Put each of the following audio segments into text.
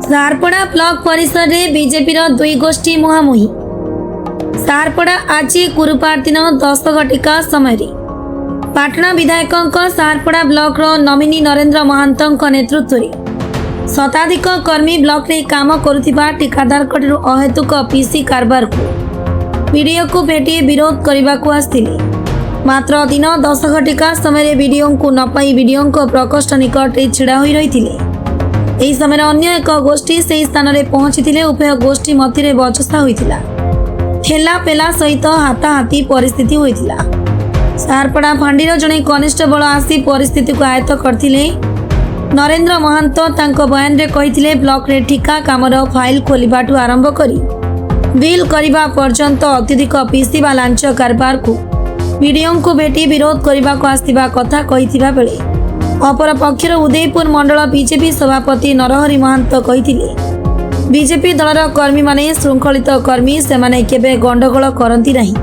Sarpada block परिसर में BJP दुई गोष्ठी मुहांमुही। सारपड़ा आज गुरुवार दिन 10 घटिका समय पाटना विधायक सारपड़ा ब्लॉक नमिनी नरेंद्र महांत नेतृत्व में शताधिक कर्मी ब्लॉक रे काम करुथिबा ठिकादार अहेतुक पीसी कारबार को वीडियो को भेटी विरोध करने को आसथिले। मात्र दिन 10 घटिका समय वीडियो को न पाई वीडियो प्रकोष्ठ निकट छिड़ा हो रही यही समय अन्य एक गोष्ठी से स्थान में पहुंची उभय गोष्ठी मध्य बचसा होता ठेला पेला सहित हाथाहाथी परिस्थिति होता। सारपड़ा फांडीर जड़े कनिष्ठबल आसी परिस्थिति को आयत्त करते नरेंद्र महांत बयान रे कही ब्लॉक रे ठिका कामर फाइल खोलिबाठू आरंभ करी बिल करने पर्यंत अत्यधिक पीसी व लांच कारबार को वीडियो को भेटी विरोध करने को आसथिबा कथा कहिथिबा बेले अपर पक्षर उदयपुर मंडल बीजेपी सभापति नरहरि महांत कहिथिले बीजेपी दलर कर्मी माने श्रृंखलित कर्मी से माने केबे गंडगोल करती नहीं।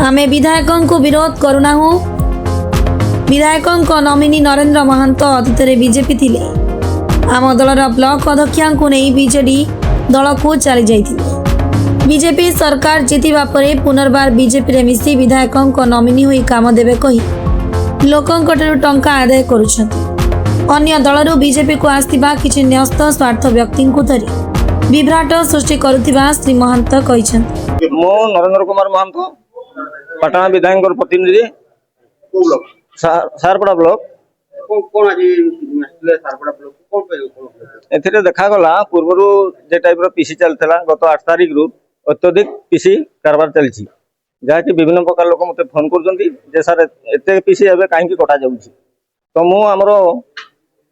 आमे विधायकों को विरोध करूना हूँ। विधायकों नमिनी नरेंद्र महांत अतीत बीजेपी थिले आम दलर ब्लॉक अध्यक्षा को नहीं बीजेडी दल को चली जाइथिले। बीजेपी सरकार जीतिबा परे पुनर्बार बीजेपी रे मिसी विधायकों नमिनी होई काम देबे कही लोकों टंका आदाय करुछंती। अन्य दलरू बीजेपी को आसथिबा किछि न्यस्त स्वार्थ व्यक्ति को धरी विभ्राट सृष्टि करुथिबा श्री महांत कहिछंती। मो नरेंद्र कुमार महांत पटना विधायक प्रतिनिधि सारपड़ा ब्लॉक कोन आज नेशनल सारपड़ा ब्लॉक कोन पे एथिरे देखा गला पूर्वरु जे टाइप रो पीसी चलतला गत 8 तारिख रु अत्यधिक पीसी कारबार चलछि जहाँकि विभिन्न प्रकार लोक मते फोन करजंती जे सर एते पीसी एबे काहे की कटा जाउछि। तो मु हमरो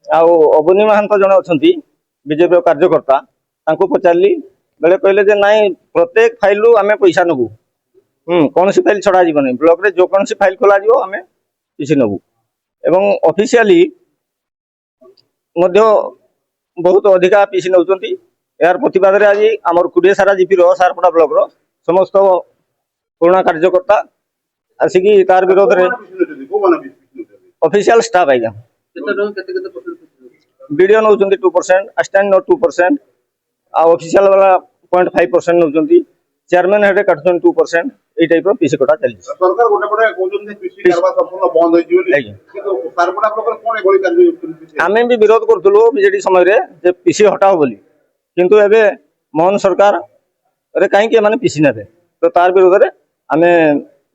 आउ अबनी महांत जने अछंती बीजेपी कार्यकर्ता तांको पचारली बेले कहले जे नाही प्रत्येक फाइलु आमे पैसा नबु कौन सी फाइल छड़ा जीवन ब्लॉक रे जो कौन सी फाइल खोला जीवो आमे पीसी नबु एवं ऑफिशियली मध्य बहुत अधिका पीसी नउचंती। यार प्रतिवाद रे आज हमर कुडे सारा जीपी रो सारपड़ा ब्लॉक रो समस्त पुराना कार्यकर्ता आसिकी तार विरोध रे ऑफिशियल स्टाफ आइगा वीडियो नउचंती 2% असिस्टेंट नो 2% आ ऑफिशियल वाला 0.5% नउचंती चेयरमैन हेडे काटछन 2% ए टाइप रो पीसी कोटा चली सरकार गोटे पटे कोजन जे पीसी कारबा संपूर्ण बंद होई जिवली किंतु सारपड़ा प्रकार कोन एगोली कार्य आमे भी विरोध करथुलो बीजेडी समय रे जे पीसी हटाओ बोली किंतु एबे मोहन सरकार रे काहे के माने पीसी नेबे तो तार विरोध रे आमे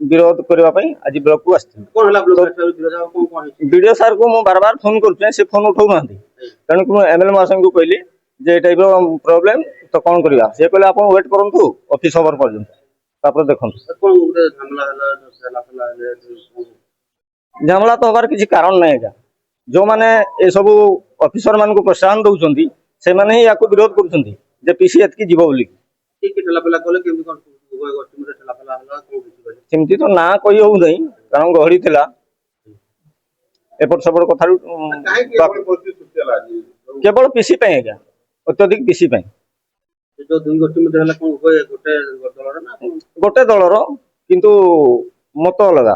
विरोध करबा पई आज ब्लॉक को आस्थि कोन हला ब्लॉक विरोध कोन कोन वीडियो सर को मु बार बार फोन करछे से फोन उठाउ नांती तण को एमएलए मासन को कहली जे ए टाइप रो प्रॉब्लम तो कोन करिया से कहले आपण वेट करंतु ऑफिस ओवर पर्यंत तापर देखन कोन गुटे झमला हला सला सला झमला तो हबार किछि कारण नै है जो माने ए सब ऑफिसर मान को प्रोत्साहन दउचंती से माने ही याको विरोध करूचंती जे पीसी एत की जीव बोली ठीक के ठला पेला कोले केमि कोन उभय गोष्ठी में ठला पेला हला कोन किछि सेमती तो ना कहि हो नहीं कारण गहरी थिला एपट सपट कथारु काहे की एपट परिस्थिति सुचला जी केवल पीसी पे है अत्यधिक पीसी पे जो दुई गोष्ठी में हला कोन उभय गोटे दलर किंतु मत अलग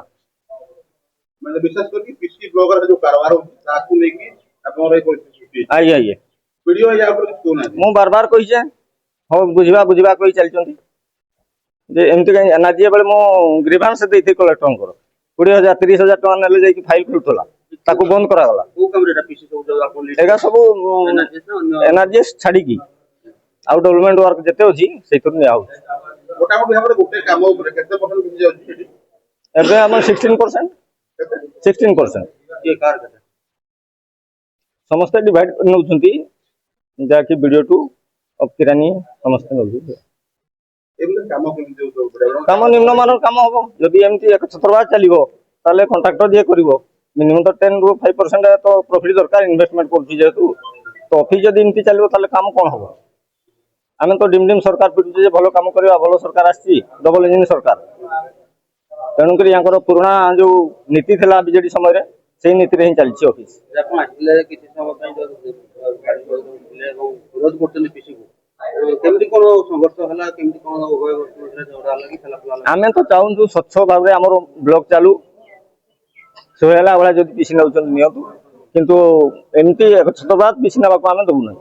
माने विशेष करके पीसी ब्लॉगर जो कारबार होती ताकू लेकी अपन रे परिस्थिति आई आई वीडियो या पर कोन मु बार बार कहि जे हो बुझिबा कहि चलचंती जे एमती कहीं नाजिया बेले मो ग्रीवांस देथि कलेक्टर को 20000 30000 टका नेले जाई की फाइल खुलतला ताको बंद करा गला को कमरेटा पीसी सब जो अपन एगा सब एनआरजीएस छाड़ी की आउ डेवलपमेंट वर्क जते होची सेतर ने आउ गोटा को भाबरे गोटे काम ऊपर केते परसेंट मिल जाउची सेठी एबे हम 16% ये कार केते समस्त डिवाइड नउचंती जाकी वीडियो टू अब किरानी समस्त नउची काम निम्न मानर काम हम जदि एमती 71 बार चलिबो ताले कॉन्ट्रैक्टर जे करिवो मिनिमम तो 10 ରୁ 5% तो प्रॉफिट दरकार इन्वेस्टमेंट करछि जेतु तो ऑफिस जदि एमती चलिबो ताले काम कोन होबो आमे तो डिम सरकार पिटुछि जे भलो काम करबा भलो सरकार आछि डबल इंजन सरकार तेणु करी यांकर पुराना जो नीति थिला बीजेडी समय रे सेही नीति रे ही चलछि ऑफिस आपण आथिले किछि समय पई जो विरोध करतले पीसी को केमती कोन संघर्ष हला केमती कोन उभय गोष्ठी झगड़ा लागि ठला पेला आमे तो चाहू स्वच्छ भाव रे हमर ब्लॉक चालू सोहेला वाला जदि पीसी नउचन नियतु किंतु एमती 100 बात पीसी नबा को आमे दबु नै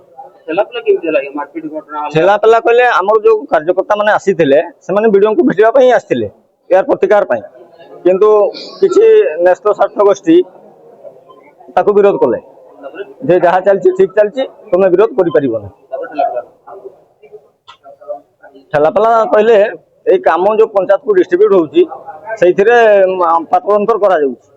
ଠେଲାପେଲା କେମିତି ହେଲା ମାରପିଟ ଘଟଣା ହେଲା? ଠେଲାପେଲା କହିଲେ ଆମର ଯୋଉ କାର୍ଯ୍ୟକର୍ତ୍ତା ମାନେ ଆସିଥିଲେ ସେମାନେ ବିଡିଓଙ୍କୁ ଭେଟିବା ପାଇଁ ଆସିଥିଲେ ଏହାର ପ୍ରତିକାର ପାଇଁ, କିନ୍ତୁ କିଛି ନ୍ୟସ୍ତ ସ୍ୱାର୍ଥ ଗୋଷ୍ଠୀ ତାକୁ ବିରୋଧ କଲେ ତାପରେ ଯେ ଯାହା ଚାଲିଛି ଠିକ ଚାଲିଛି, ତୁମେ ବିରୋଧ କରିପାରିବନି। ତାପରେ ଠେଲାପେଲା ଠେଲାପେଲା କହିଲେ ଏଇ କାମ ଯୋଉ ପଞ୍ଚାୟତକୁ ଡିଷ୍ଟ୍ରିବ୍ୟୁଟ ହଉଛି ସେଇଥିରେ ପାତରଅନ୍ତର କରାଯାଉଛି।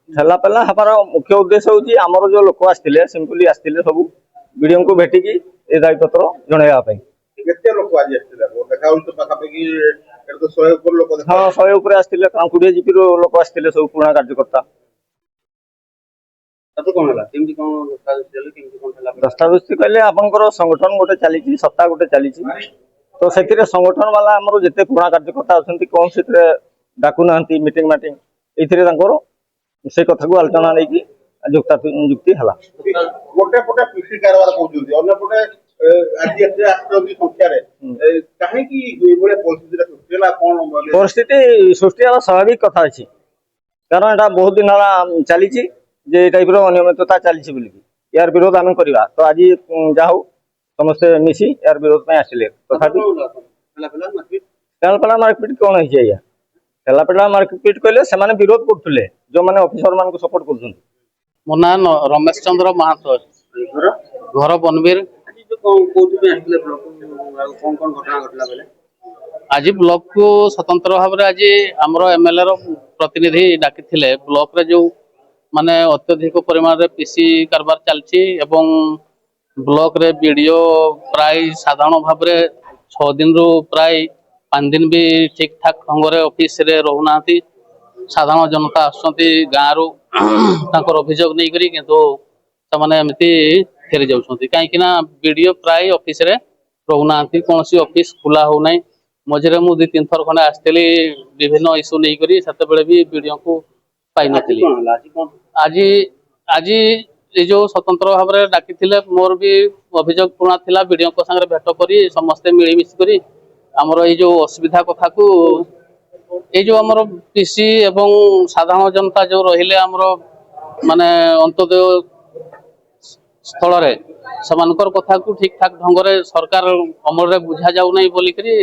ଠେଲାପେଲା ହେବାର ମୁଖ୍ୟ ଉଦ୍ଦେଶ୍ୟ ହଉଛି ଆମର ଯୋଉ ଲୋକ ଆସିଥିଲେ ସିମ୍ପଲି ଆସିଥିଲେ ସବୁ ବିଡିଓଙ୍କୁ ଭେଟିକି ଏ ଦାୟୀପତ୍ର ଜଣେଇବା ପାଇଁ। କେତେ ଲୋକ ଆଜି ଆସିଥିଲେ? ଦେଖା ହଉଛି ପାଖାପାଖି 100 ଉପରେ ଲୋକ ଦେଖା ହଁ 100 ଉପରେ ଆସିଥିଲେ, 20 ଜିପିର ଲୋକ ଆସିଥିଲେ, ସବୁ ପୁରୁଣା କାର୍ଯ୍ୟକର୍ତ୍ତା। ତାପରେ କଣ ହେଲା? କେମିତି କଣ ଦସ୍ତାବିଜ ଦେଲେ? କେମିତି କଣ ଠେଲାପେଲା? ଦସ୍ତାବିଜ କହିଲେ ଆପଣଙ୍କର ସଂଗଠନ ଗୋଟେ ଚାଲିଛି, ସତ୍ତା ଗୋଟେ ଚାଲିଛି, ତ ସେଥିରେ ସଂଗଠନ ବାଲା ଆମର ଯେତେ ପୁରୁଣା କାର୍ଯ୍ୟକର୍ତ୍ତା ଅଛନ୍ତି କୌଣସିଥିରେ ଡାକୁନାହାନ୍ତି ମିଟିଂ ମାଟିଂ, ଏଇଥିରେ ତାଙ୍କର ସେ କଥାକୁ ଆଲୋଚନା ନେଇକି ଯୁକ୍ତି ହେଲା। ଗୋଟେ ପଟେ ପିସି କାରବାର କରୁଛନ୍ତି, ଅନ୍ୟ ପଟେ ଆଜି ଏତେ ଆସୁଛନ୍ତି ସଂଖ୍ୟାରେ, କାହିଁକି ଏଇଭଳିଆ ପରିସ୍ଥିତିରେ ସୃଷ୍ଟି ହେଲା? କଣ ପରିସ୍ଥିତି ସୃଷ୍ଟି ହେବା ସ୍ୱାଭାବିକ କଥା ଅଛି, କାରଣ ଏଟା ବହୁତ ଦିନ ହେଲା ଚାଲିଛି ଯେ ଏଇ ଟାଇପର ଅନିୟମିତତା ଚାଲିଛି ବୋଲିକି ଏହାର ବିରୋଧ ଆମେ କରିବା। ତ ଆଜି ଯାହା ହଉ ସମସ୍ତେ ମିଶି ଏହାର ବିରୋଧ ପାଇଁ ଆସିଲେ। ତଥାପି ଠେଲାପେଲା ମାରପିଟ ଠେଲାପେଲା ମାରପିଟ କଣ ହେଇଛି ଆଜ୍ଞା? ଠେଲାପେଲା ମାରପିଟ କହିଲେ ସେମାନେ ବିରୋଧ କରୁଥିଲେ, ଯୋଉମାନେ ଅଫିସର ମାନଙ୍କୁ ସପୋର୍ଟ କରୁଛନ୍ତି। ମୋ ନାଁ ରମେଶ ଚନ୍ଦ୍ର ମାହାତ, ଘର ଘର ବନବୀର। ଆଜି ଯୋଉ କଣ କୋଉଥିପାଇଁ ଆସିଥିଲେ ବ୍ଲକକୁ ଆଉ କଣ କଣ ଘଟଣା ଘଟିଲା ବେଲେ? ଆଜି ବ୍ଲକକୁ ସ୍ୱତନ୍ତ୍ର ଭାବରେ ଆଜି ଆମର MLA ର ପ୍ରତିନିଧି ଡାକିଥିଲେ। ବ୍ଲକରେ ଯୋଉ ମାନେ ଅତ୍ୟଧିକ ପରିମାଣରେ ପିସି କାରବାର ଚାଲିଛି ଏବଂ ବ୍ଲକରେ ବିଡିଓ ପ୍ରାୟ ସାଧାରଣ ଭାବରେ 6 ଦିନରୁ ପ୍ରାୟ 5 ଦିନ ବି ଠିକ ଠାକ ଢଙ୍ଗରେ ଅଫିସରେ ରହୁନାହାନ୍ତି। ସାଧାରଣ ଜନତା ଆସୁଛନ୍ତି ଗାଁରୁ ତାଙ୍କର ଅଭିଯୋଗ ନେଇକରି, କିନ୍ତୁ ସେମାନେ ଏମିତି ଫେରି ଯାଉଛନ୍ତି କାହିଁକି ନା ବିଡିଓ ପ୍ରାୟ ଅଫିସରେ ରହୁନାହାନ୍ତି, କୌଣସି ଅଫିସ ଖୋଲା ହଉନାହିଁ। ମଝିରେ ମୁଁ 2-3 ଥର ଖଣ୍ଡେ ଆସିଥିଲି ବିଭିନ୍ନ ଇସ୍ୟୁ ନେଇକରି, ସେତେବେଳେ ବି ବିଡିଓଙ୍କୁ ପାଇନଥିଲି। କଣ ହେଲା? ଆଜି କଣ ଆଜି ଆଜି ଏଇ ଯୋଉ ସ୍ୱତନ୍ତ୍ର ଭାବରେ ଡାକିଥିଲେ, ମୋର ବି ଅଭିଯୋଗ ପୁରୁଣା ଥିଲା। ବିଡିଓଙ୍କ ସାଙ୍ଗରେ ଭେଟ କରି ସମସ୍ତେ ମିଳିମିଶି କରି ଆମର ଏଇ ଯୋଉ ଅସୁବିଧା କଥାକୁ, ଏଇ ଯୋଉ ଆମର ପିସି ଏବଂ ସାଧାରଣ ଜନତା ଯୋଉ ରହିଲେ ଆମର ମାନେ ଅନ୍ତୋଦୟ ସ୍ଥଳରେ, ସେମାନଙ୍କର କଥାକୁ ଠିକ ଠାକ ଢଙ୍ଗରେ ସରକାର ଅମଳରେ ବୁଝା ଯାଉନାହିଁ ବୋଲିକରି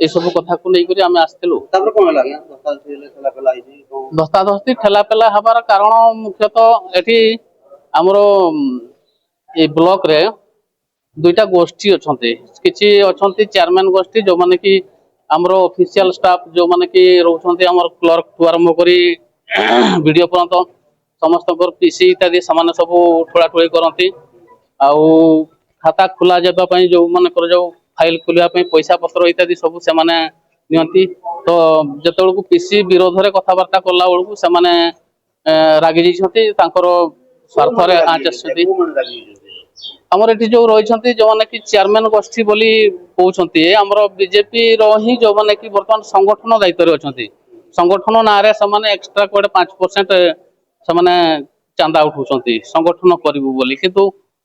ଏସବୁ କଥାକୁ ନେଇକରି ଆମେ ଆସିଥିଲୁ। ତାପରେ କଣ ହେଲା? ଦସ୍ତାବିଜ ଦେଲେ, ଠେଲାପେଲା ହେଇଛି କଣ? ଧସ୍ତାଧସ୍ତି ଠେଲାପେଲା ହେବାର କାରଣ ମୁଖ୍ୟତଃ ଏଠି ଆମର ଏଇ ବ୍ଲକରେ 2ଟା ଗୋଷ୍ଠୀ ଅଛନ୍ତି। କିଛି ଅଛନ୍ତି ଚେୟାରମ୍ୟାନ ଗୋଷ୍ଠୀ, ଯୋଉମାନେ କି ଆମର ଅଫିସିଆଲ ଷ୍ଟାଫ ଯୋଉମାନେ କି ରହୁଛନ୍ତି, ଆମର କ୍ଲର୍କଠୁ ଆରମ୍ଭ କରି ବିଡିଓ ପର୍ଯ୍ୟନ୍ତ ସମସ୍ତଙ୍କର ପିସି ଇତ୍ୟାଦି ସେମାନେ ସବୁ ଠୋଳାଠୋଳି କରନ୍ତି। ଆଉ ଖାତା ଖୋଲା ଯିବା ପାଇଁ ଯୋଉମାନଙ୍କର ଯୋଉ ଫାଇଲ ଖୋଲିବା ପାଇଁ ପଇସା ପତ୍ର ଇତ୍ୟାଦି ସବୁ ସେମାନେ ନିଅନ୍ତି। ତ ଯେତେବେଳକୁ ପିସି ବିରୋଧରେ କଥାବାର୍ତ୍ତା କଲା ବେଳକୁ ସେମାନେ ରାଗି ଯାଇଛନ୍ତି, ତାଙ୍କର ସ୍ୱାର୍ଥରେ ଆଞ୍ଚ ଆସିଛନ୍ତି। ଆମର ଏଠି ଯୋଉ ରହିଛନ୍ତି ଯୋଉମାନେ କି ଚେୟାରମ୍ୟାନ ଗୋଷ୍ଠୀ ବୋଲି କହୁଛନ୍ତି, ଆମର ବିଜେପି ର ହିଁ ଯୋଉମାନେ କି ବର୍ତ୍ତମାନ ସଂଗଠନ ଦାୟିତ୍ୱରେ ଅଛନ୍ତି। ସଂଗଠନ ନାଁରେ ସେମାନେ ଏକ୍ସଟ୍ରା କୁଆଡେ 5% ସେମାନେ ଚାନ୍ଦା ଉଠଉଛନ୍ତି ସଂଗଠନ କରିବୁ ବୋଲି, କିନ୍ତୁ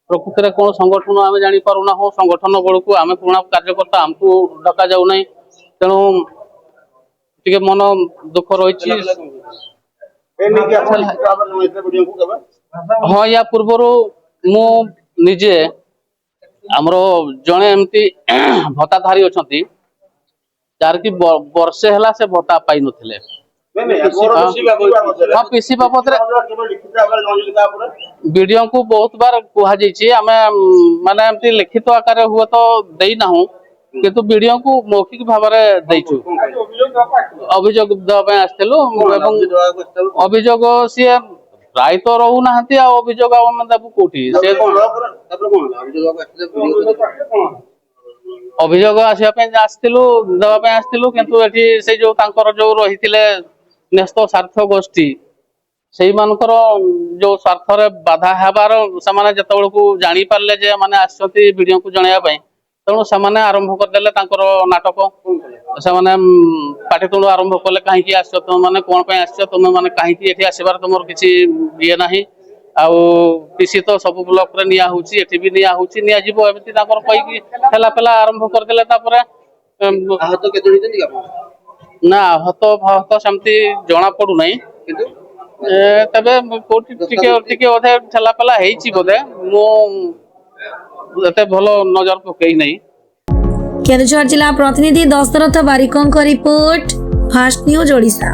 ପ୍ରକୃତିରେ କଣ ସଂଗଠନ ଆମେ ଜାଣିପାରୁନାହୁଁ। ସଂଗଠନ ବେଳକୁ ଆମେ ପୁରୁଣା କାର୍ଯ୍ୟକର୍ତ୍ତା, ଆମକୁ ଡକା ଯାଉନାହିଁ। ତେଣୁ ଟିକେ ମନ ଦୁଃଖ ରହିଛି। ହଁ, ୟା ପୂର୍ବରୁ ମୁଁ ନିଜେ ଆମର ଜଣେ ଏମିତି ଭତ୍ତାଧାରୀ ଅଛନ୍ତି, ଯାହାର କି ବର୍ଷେ ହେଲା ସେ ଭତ୍ତା ପାଇନଥିଲେ। ହଁ, ପିସି ବାବଦରେ ବିଡିଓଙ୍କୁ ବହୁତ ବାର କୁହାଯାଇଛି। ଆମେ ମାନେ ଏମିତି ଲିଖିତ ଆକାରରେ ହୁଏତ ଦେଇନାହୁଁ, କିନ୍ତୁ ବିଡିଓଙ୍କୁ ମୌଖିକ ଭାବରେ ଦେଇଛୁ। ଅଭିଯୋଗ ଦେବା ପାଇଁ ଆସିଥିଲୁ ଏବଂ ଅଭିଯୋଗ ସିଏ ପ୍ରାୟତଃ ରହୁନାହାନ୍ତି, ଆଉ ଅଭିଯୋଗ ଆମେ ଦେବୁ କୋଉଠି? ସେ ଅଭିଯୋଗ ଆସିବା ପାଇଁ ଆସିଥିଲୁ, ଦେବା ପାଇଁ ଆସିଥିଲୁ, କିନ୍ତୁ ଏଠି ସେଇ ଯୋଉ ତାଙ୍କର ଯୋଉ ରହିଥିଲେ ନ୍ୟସ୍ତ ସ୍ୱାର୍ଥ ଗୋଷ୍ଠୀ, ସେଇମାନଙ୍କର ଯୋଉ ସ୍ୱାର୍ଥରେ ବାଧା ହେବାର ସେମାନେ ଯେତେବେଳକୁ ଜାଣିପାରିଲେ ଯେ ମାନେ ଆସିଛନ୍ତି ବିଡିଓଙ୍କୁ ଜଣେଇବା ପାଇଁ, ତେଣୁ ସେମାନେ ଆରମ୍ଭ କରିଦେଲେ ତାଙ୍କର ନାଟକ। ସେମାନେ ପାଟିତୁଣ୍ଡ ଆରମ୍ଭ କଲେ, କାହିଁକି ଆସିଛ ତମେ ମାନେ, କଣ ପାଇଁ ଆସିଛ ତମେ ମାନେ, କାହିଁକି ଏଠି ଆସିବାର ତମର କିଛି ଇଏ ନାହିଁ, ଆଉ ପିସି ତ ସବୁ ବ୍ଲକରେ ନିଆ ହଉଛି, ଏଠି ବି ନିଆ ହଉଛି, ନିଆଯିବ, ଏମିତି ତାଙ୍କର କହିକି ଠେଲାପେଲା ଆରମ୍ଭ କରିଦେଲେ। ତାପରେ ଆହତ କେତେ ହେଇଛନ୍ତି ଆପଣ? ନା, ଆହତ ସେମିତି ଜଣା ପଡୁନାହିଁ, କିନ୍ତୁ ତେବେ କୋଉଠି ଟିକେ ଟିକେ ଅଧେ ଠେଲାପେଲା ହେଇଛି ବୋଧେ, ମୁଁ ଏତେ ଭଲ ନଜର ପକେଇ ନାହିଁ। କେନ୍ଦୁଝର ଜିଲ୍ଲା ପ୍ରତିନିଧି ଦଶରଥ ବାରିକଙ୍କ ରିପୋର୍ଟ, ଫାଷ୍ଟ ନ୍ୟୁଜ ଓଡ଼ିଶା।